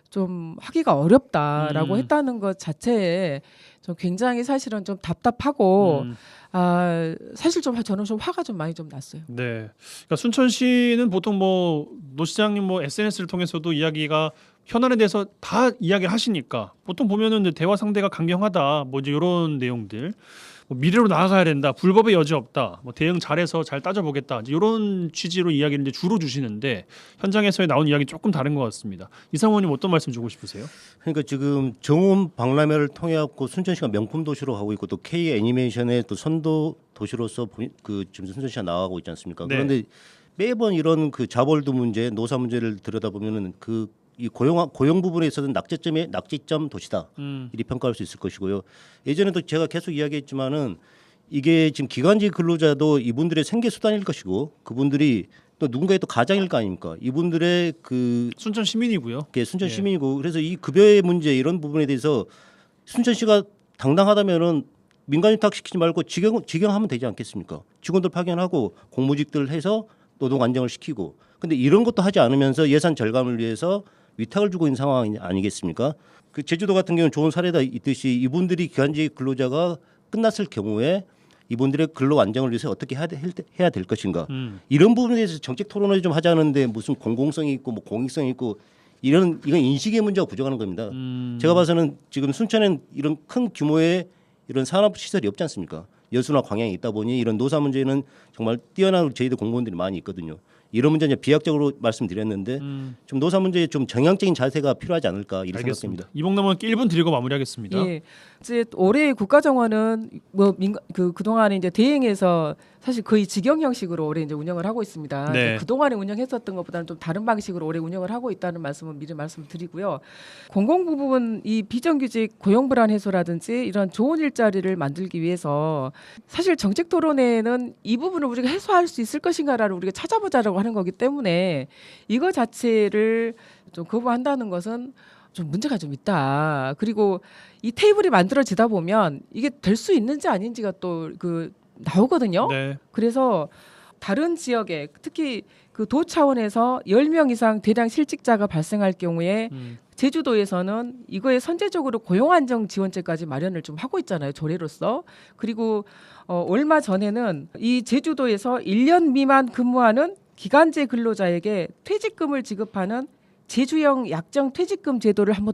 좀 하기가 어렵다라고 했다는 것 자체에 좀 굉장히 사실은 좀 답답하고 사실 저는 좀 화가 좀 많이 좀 났어요. 네. 그러니까 순천시는 보통 노 시장님 SNS를 통해서도 이야기가 현안에 대해서 다 이야기를 하시니까 보통 보면은 이제 대화 상대가 강경하다 이제 이런 내용들 미래로 나아가야 된다 불법의 여지 없다 대응 잘해서 잘 따져보겠다 이제 이런 취지로 이야기를 이제 주로 주시는데 현장에서 나온 이야기 조금 다른 것 같습니다. 이상호님 어떤 말씀 주고 싶으세요? 그러니까 지금 정원 박람회를 통해 갖고 순천시가 명품 도시로 가고 있고 또 K 애니메이션의 또 선도 도시로서 지금 순천시가 나아가고 있지 않습니까? 네. 그런데 매번 이런 자벌드 문제, 노사 문제를 들여다보면은 이 고용 부분에 있어서는 낙제점 도시다 이리 평가할 수 있을 것이고요. 예전에도 제가 계속 이야기했지만은 이게 지금 기간제 근로자도 이분들의 생계 수단일 것이고 그분들이 또 누군가의 또 가장일 거 아닙니까? 이분들의 순천 시민이고요. 순천 시민이고 그래서 이 급여의 문제 이런 부분에 대해서 순천시가 당당하다면은 민간 위탁 시키지 말고 직영하면 되지 않겠습니까? 직원들 파견하고 공무직들 해서 노동 안정을 시키고 근데 이런 것도 하지 않으면서 예산 절감을 위해서 위탁을 주고 있는 상황 아니겠습니까? 제주도 같은 경우는 좋은 사례가 있듯이 이분들이 기간제 근로자가 끝났을 경우에 이분들의 근로 안정을 위해서 어떻게 해야 될 것인가 이런 부분에 대해서 정책 토론을 좀 하자는데 무슨 공공성이 있고 공익성이 있고 이건 인식의 문제가 부족한 겁니다. 제가 봐서는 지금 순천엔 이런 큰 규모의 이런 산업 시설이 없지 않습니까? 여수나 광양이 있다 보니 이런 노사 문제는 정말 뛰어난 저희들 공무원들이 많이 있거든요. 이런 문제는 비약적으로 말씀드렸는데 좀 노사 문제에 좀 정향적인 자세가 필요하지 않을까 이렇게 생각됩니다. 이봉남은 1분 드리고 마무리하겠습니다. 예. 이제 올해 국가정원은 그동안에 이제 대행해서 사실 거의 직영 형식으로 올해 이제 운영을 하고 있습니다. 네. 그동안에 운영했었던 것보다는 좀 다른 방식으로 올해 운영을 하고 있다는 말씀은 미리 말씀드리고요. 공공부 부분 이 비정규직 고용 불안 해소라든지 이런 좋은 일자리를 만들기 위해서 사실 정책 토론회는 이 부분을 우리가 해소할 수 있을 것인가를 우리가 찾아보자라고 하는 거기 때문에 이거 자체를 좀 거부한다는 것은 좀 문제가 좀 있다. 그리고 이 테이블이 만들어지다 보면 이게 될 수 있는지 아닌지가 또 나오거든요. 네. 그래서 다른 지역에 특히 그 도 차원에서 10명 이상 대량 실직자가 발생할 경우에 제주도에서는 이거에 선제적으로 고용안정 지원제까지 마련을 좀 하고 있잖아요. 조례로서. 그리고 얼마 전에는 이 제주도에서 1년 미만 근무하는 기간제 근로자에게 퇴직금을 지급하는 제주형 약정 퇴직금 제도를 한번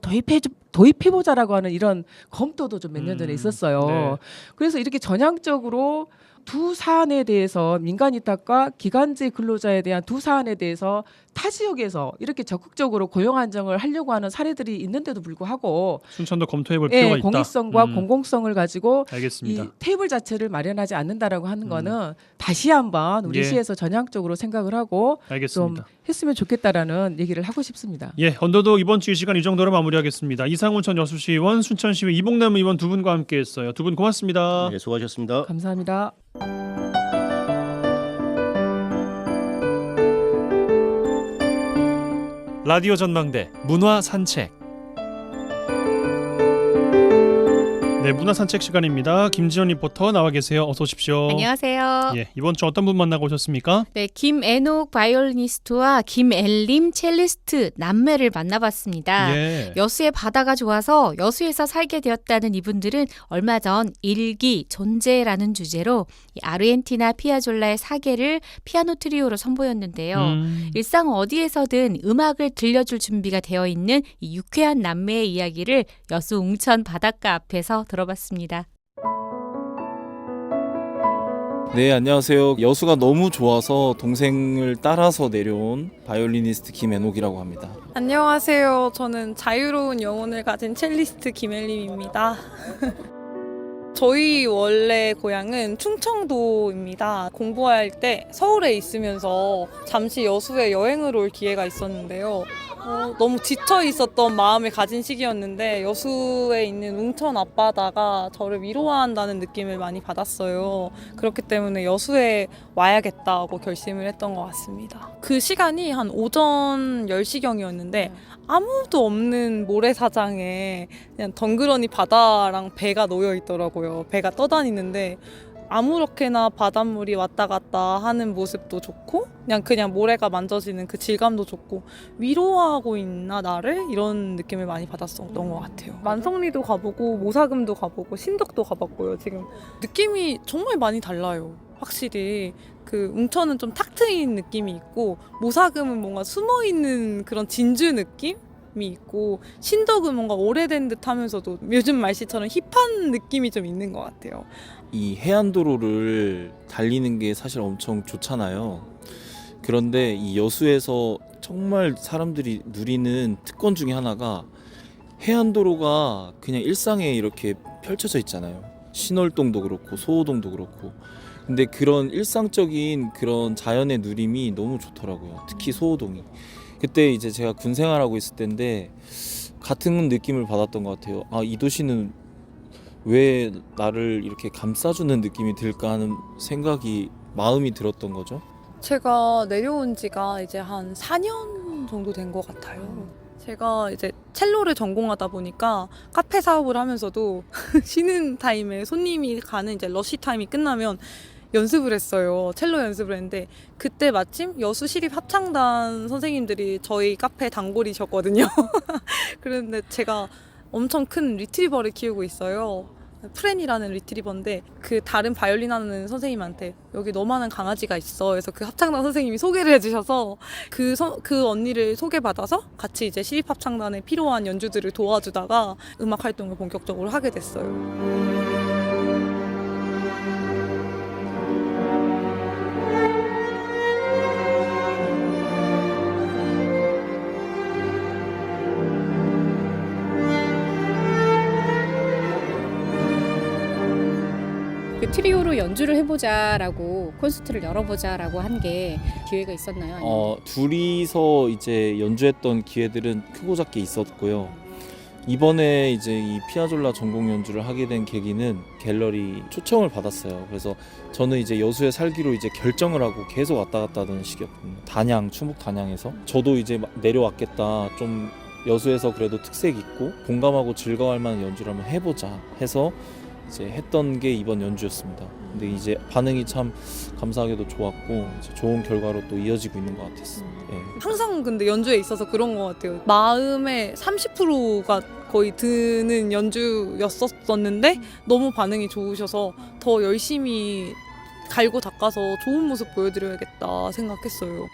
도입해보자라고 하는 이런 검토도 좀 몇 년 전에 있었어요. 네. 그래서 이렇게 전향적으로 두 사안에 대해서 민간 위탁과 기간제 근로자에 대한 두 사안에 대해서 타 지역에서 이렇게 적극적으로 고용 안정을 하려고 하는 사례들이 있는데도 불구하고 순천도 검토해볼 필요가 있다. 공익성과 공공성을 가지고 알겠습니다. 이 테이블 자체를 마련하지 않는다라고 하는 거는 다시 한번 우리 예. 시에서 전향적으로 생각을 하고 알겠습니다. 좀 했으면 좋겠다라는 얘기를 하고 싶습니다. 예, 언더독 이번 주 이 시간 이 정도로 마무리하겠습니다. 이상훈 전 여수시의원, 순천시의 이봉남 의원 두 분과 함께했어요. 두 분 고맙습니다. 네, 수고하셨습니다. 감사합니다. 라디오 전망대 문화 산책. 네, 문화 산책 시간입니다. 김지연 리포터 나와 계세요. 어서 오십시오. 안녕하세요. 예, 이번 주 어떤 분 만나고 오셨습니까? 네, 김애녹 바이올리니스트와 김엘림 첼리스트 남매를 만나봤습니다. 예. 여수의 바다가 좋아서 여수에서 살게 되었다는 이분들은 얼마 전 일기 존재라는 주제로 이 아르헨티나 피아졸라의 사계를 피아노 트리오로 선보였는데요. 일상 어디에서든 음악을 들려줄 준비가 되어 있는 이 유쾌한 남매의 이야기를 여수 웅천 바닷가 앞에서 들어봤습니다. 네, 안녕하세요. 여수가 너무 좋아서 동생을 따라서 내려온 바이올리니스트 김애녹이라고 합니다. 안녕하세요. 저는 자유로운 영혼을 가진 첼리스트 김엘림입니다. 저희 원래 고향은 충청도입니다. 공부할 때 서울에 있으면서 잠시 여수에 여행을 올 기회가 있었는데요. 너무 지쳐 있었던 마음을 가진 시기였는데 여수에 있는 웅천 앞바다가 저를 위로한다는 느낌을 많이 받았어요. 그렇기 때문에 여수에 와야겠다고 결심을 했던 것 같습니다. 그 시간이 한 오전 10시경이었는데 아무도 없는 모래사장에 그냥 덩그러니 바다랑 배가 놓여 있더라고요. 배가 떠다니는데 아무렇게나 바닷물이 왔다 갔다 하는 모습도 좋고 그냥 모래가 만져지는 그 질감도 좋고 위로하고 있나 나를? 이런 느낌을 많이 받았었던 것 같아요. 만성리도 가보고 모사금도 가보고 신덕도 가봤고요. 지금 느낌이 정말 많이 달라요. 확실히 그 웅천은 좀 탁 트인 느낌이 있고 모사금은 뭔가 숨어있는 그런 진주 느낌? 이 있고 신덕은 뭔가 오래된 듯 하면서도 요즘 말씨처럼 힙한 느낌이 좀 있는 것 같아요. 이 해안도로를 달리는 게 사실 엄청 좋잖아요. 그런데 이 여수에서 정말 사람들이 누리는 특권 중에 하나가 해안도로가 그냥 일상에 이렇게 펼쳐져 있잖아요. 신월동도 그렇고 소호동도 그렇고. 근데 그런 일상적인 그런 자연의 누림이 너무 좋더라고요. 특히 소호동이. 그때 이제 제가 군 생활하고 있을 때인데 같은 느낌을 받았던 것 같아요. 아, 이 도시는 왜 나를 이렇게 감싸주는 느낌이 들까 하는 마음이 들었던 거죠. 제가 내려온 지가 이제 한 4년 정도 된 것 같아요. 제가 이제 첼로를 전공하다 보니까 카페 사업을 하면서도 쉬는 타임에 손님이 가는 이제 러쉬 타임이 끝나면 연습을 했어요. 첼로 연습을 했는데 그때 마침 여수시립합창단 선생님들이 저희 카페 단골이셨거든요. 그런데 제가 엄청 큰 리트리버를 키우고 있어요. 프렌이라는 리트리버인데 그 다른 바이올린 하는 선생님한테 여기 너만한 강아지가 있어. 그래서 그 합창단 선생님이 소개를 해주셔서 그 언니를 소개받아서 같이 이제 시립합창단에 필요한 연주들을 도와주다가 음악 활동을 본격적으로 하게 됐어요. 그 트리오로 연주를 해보자라고 콘서트를 열어보자라고 한 게 기회가 있었나요? 아니면? 둘이서 이제 연주했던 기회들은 크고 작게 있었고요. 이번에 이제 이 피아졸라 전공 연주를 하게 된 계기는 갤러리 초청을 받았어요. 그래서 저는 이제 여수에 살기로 이제 결정을 하고 계속 왔다 갔다 하던 시기였거든요. 단양, 충북 단양에서 저도 이제 내려왔겠다. 좀 여수에서 그래도 특색 있고 공감하고 즐거워할 만한 연주를 한번 해보자 해서 이제 했던 게 이번 연주였습니다. 근데 이제 반응이 참 감사하게도 좋았고 이제 좋은 결과로 또 이어지고 있는 것 같았어요. 예. 항상 근데 연주에 있어서 그런 것 같아요. 마음의 30%가 거의 드는 연주였었는데 너무 반응이 좋으셔서 더 열심히 갈고 닦아서 좋은 모습 보여드려야겠다 생각했어요.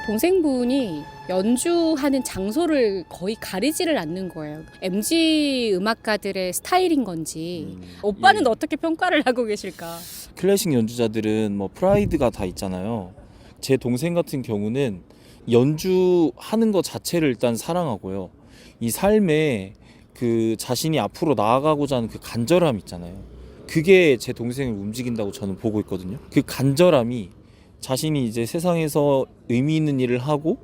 동생분이 연주하는 장소를 거의 가리지를 않는 거예요. MG 음악가들의 스타일인 건지 오빠는 예. 어떻게 평가를 하고 계실까? 클래식 연주자들은 뭐 프라이드가 다 있잖아요. 제 동생 같은 경우는 연주하는 것 자체를 일단 사랑하고요. 이 삶에 그 자신이 앞으로 나아가고자 하는 그 간절함 있잖아요. 그게 제 동생을 움직인다고 저는 보고 있거든요. 그 간절함이 자신이 이제 세상에서 의미 있는 일을 하고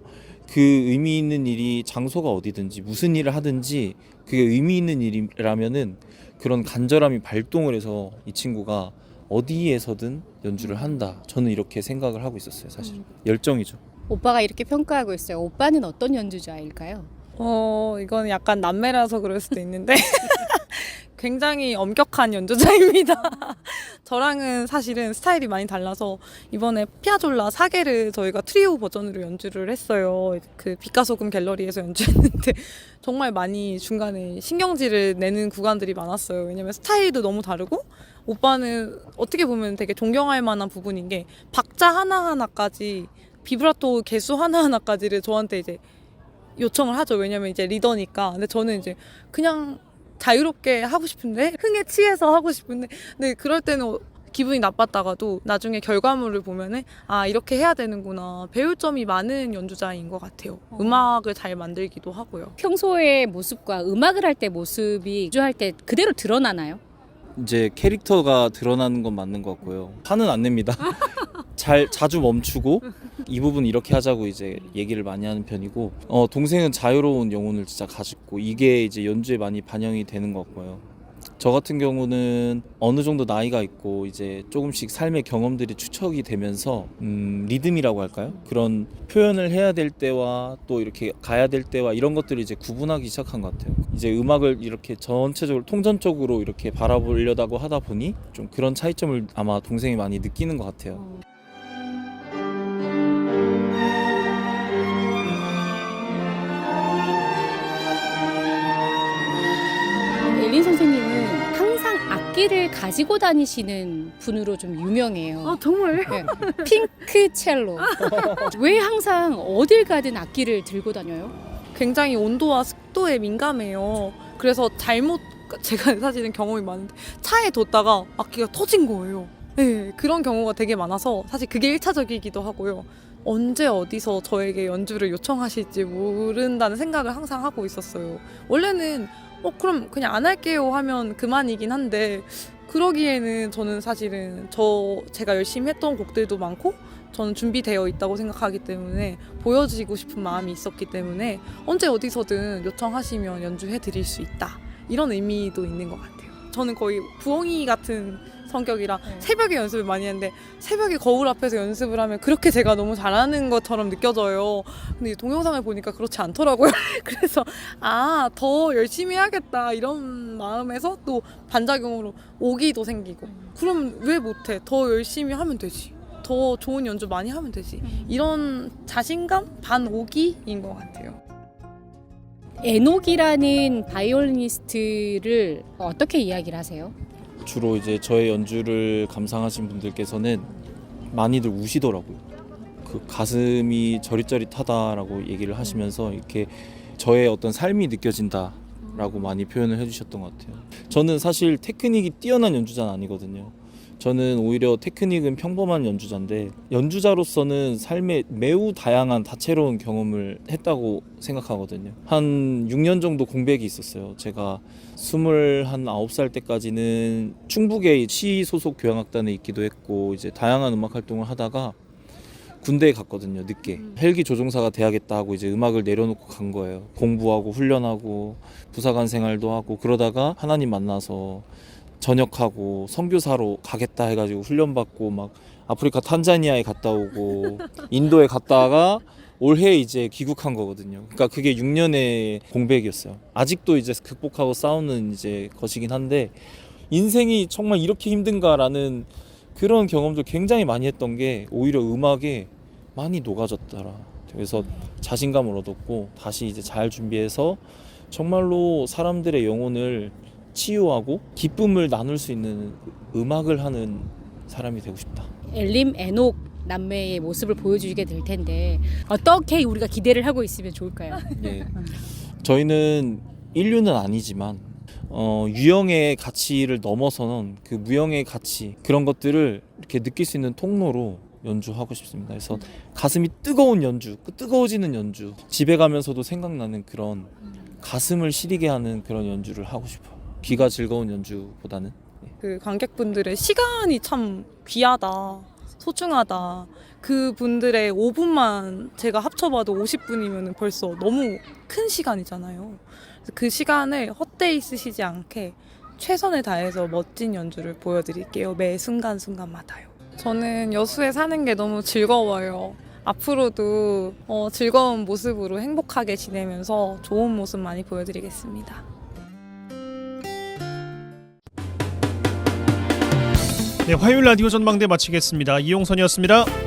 그 의미 있는 일이 장소가 어디든지 무슨 일을 하든지 그게 의미 있는 일이라면은 그런 간절함이 발동을 해서 이 친구가 어디에서든 연주를 한다. 저는 이렇게 생각을 하고 있었어요, 사실. 열정이죠. 오빠가 이렇게 평가하고 있어요. 오빠는 어떤 연주자일까요? 이건 약간 남매라서 그럴 수도 있는데 굉장히 엄격한 연주자입니다. 저랑은 사실은 스타일이 많이 달라서 이번에 피아졸라 4개를 저희가 트리오 버전으로 연주를 했어요. 그 빛과소금 갤러리에서 연주했는데 정말 많이 중간에 신경질을 내는 구간들이 많았어요. 왜냐면 스타일도 너무 다르고 오빠는 어떻게 보면 되게 존경할 만한 부분인 게 박자 하나하나까지 비브라토 개수 하나하나까지를 저한테 이제 요청을 하죠. 왜냐면 이제 리더니까. 근데 저는 이제 그냥 자유롭게 하고 싶은데 흥에 취해서 하고 싶은데 근데 그럴 때는 기분이 나빴다가도 나중에 결과물을 보면은 아 이렇게 해야 되는구나 배울 점이 많은 연주자인 것 같아요. 음악을 잘 만들기도 하고요. 평소의 모습과 음악을 할 때 모습이 연주할 때 그대로 드러나나요? 이제 캐릭터가 드러나는 건 맞는 것 같고요. 화는 안 냅니다. 자주 멈추고 이 부분 이렇게 하자고 이제 얘기를 많이 하는 편이고 동생은 자유로운 영혼을 진짜 가지고 이게 이제 연주에 많이 반영이 되는 것 같고요. 저 같은 경우는 어느 정도 나이가 있고 이제 조금씩 삶의 경험들이 축적이 되면서 리듬이라고 할까요? 그런 표현을 해야 될 때와 또 이렇게 가야 될 때와 이런 것들을 이제 구분하기 시작한 것 같아요. 이제 음악을 이렇게 전체적으로 통전적으로 이렇게 바라보려다고 하다 보니 좀 그런 차이점을 아마 동생이 많이 느끼는 것 같아요. 엘린 선생님은 항상 악기를 가지고 다니시는 분으로 좀 유명해요. 정말? 네. 핑크 첼로. 왜 항상 어딜 가든 악기를 들고 다녀요? 굉장히 온도와 습도에 민감해요. 그래서 제가 사실은 경험이 많은데 차에 뒀다가 악기가 터진 거예요. 네, 그런 경우가 되게 많아서 사실 그게 1차적이기도 하고요. 언제 어디서 저에게 연주를 요청하실지 모른다는 생각을 항상 하고 있었어요. 원래는 그럼 그냥 안 할게요 하면 그만이긴 한데 그러기에는 저는 사실은 제가 열심히 했던 곡들도 많고 저는 준비되어 있다고 생각하기 때문에 보여주고 싶은 마음이 있었기 때문에 언제 어디서든 요청하시면 연주해 드릴 수 있다 이런 의미도 있는 것 같아요. 저는 거의 부엉이 같은 성격이라 새벽에 연습을 많이 했는데 새벽에 거울 앞에서 연습을 하면 그렇게 제가 너무 잘하는 것처럼 느껴져요. 근데 동영상을 보니까 그렇지 않더라고요. 그래서 더 열심히 해야겠다 이런 마음에서 또 반작용으로 오기도 생기고 그럼 왜 못해? 더 열심히 하면 되지. 더 좋은 연주 많이 하면 되지. 이런 자신감 반 오기인 것 같아요. 에녹이라는 바이올리니스트를 어떻게 이야기를 하세요? 주로 이제 저의 연주를 감상하신 분들께서는 많이들 우시더라고요. 그 가슴이 저릿저릿하다라고 얘기를 하시면서 이렇게 저의 어떤 삶이 느껴진다라고 많이 표현을 해주셨던 것 같아요. 저는 사실 테크닉이 뛰어난 연주자는 아니거든요. 저는 오히려 테크닉은 평범한 연주자인데 연주자로서는 삶에 매우 다양한 다채로운 경험을 했다고 생각하거든요. 한 6년 정도 공백이 있었어요. 제가 29살 때까지는 충북의 시 소속 교향악단에 있기도 했고 이제 다양한 음악 활동을 하다가 군대에 갔거든요. 늦게 헬기 조종사가 돼야겠다 하고 이제 음악을 내려놓고 간 거예요. 공부하고 훈련하고 부사관 생활도 하고 그러다가 하나님 만나서 전역하고 선교사로 가겠다 해가지고 훈련받고 막 아프리카 탄자니아에 갔다 오고 인도에 갔다가 올해 이제 귀국한 거거든요. 그러니까 그게 6년의 공백이었어요. 아직도 이제 극복하고 싸우는 이제 것이긴 한데 인생이 정말 이렇게 힘든가라는 그런 경험도 굉장히 많이 했던 게 오히려 음악에 많이 녹아졌더라. 그래서 자신감을 얻었고 다시 이제 잘 준비해서 정말로 사람들의 영혼을 치유하고 기쁨을 나눌 수 있는 음악을 하는 사람이 되고 싶다. 엘림 에녹 남매의 모습을 보여주게 될 텐데 어떻게 우리가 기대를 하고 있으면 좋을까요? 예. 저희는 인류는 아니지만 유형의 가치를 넘어서는 그 무형의 가치 그런 것들을 이렇게 느낄 수 있는 통로로 연주하고 싶습니다. 그래서 가슴이 뜨거운 연주, 뜨거워지는 연주, 집에 가면서도 생각나는 그런 가슴을 시리게 하는 그런 연주를 하고 싶어요. 귀가 즐거운 연주보다는. 그 관객분들의 시간이 참 귀하다, 소중하다. 그 분들의 5분만 제가 합쳐봐도 50분이면 벌써 너무 큰 시간이잖아요. 그래서 그 시간을 헛되이 쓰시지 않게 최선을 다해서 멋진 연주를 보여드릴게요. 매 순간순간마다요. 저는 여수에 사는 게 너무 즐거워요. 앞으로도 즐거운 모습으로 행복하게 지내면서 좋은 모습 많이 보여드리겠습니다. 네, 화요일 라디오 전망대 마치겠습니다. 이용선이었습니다.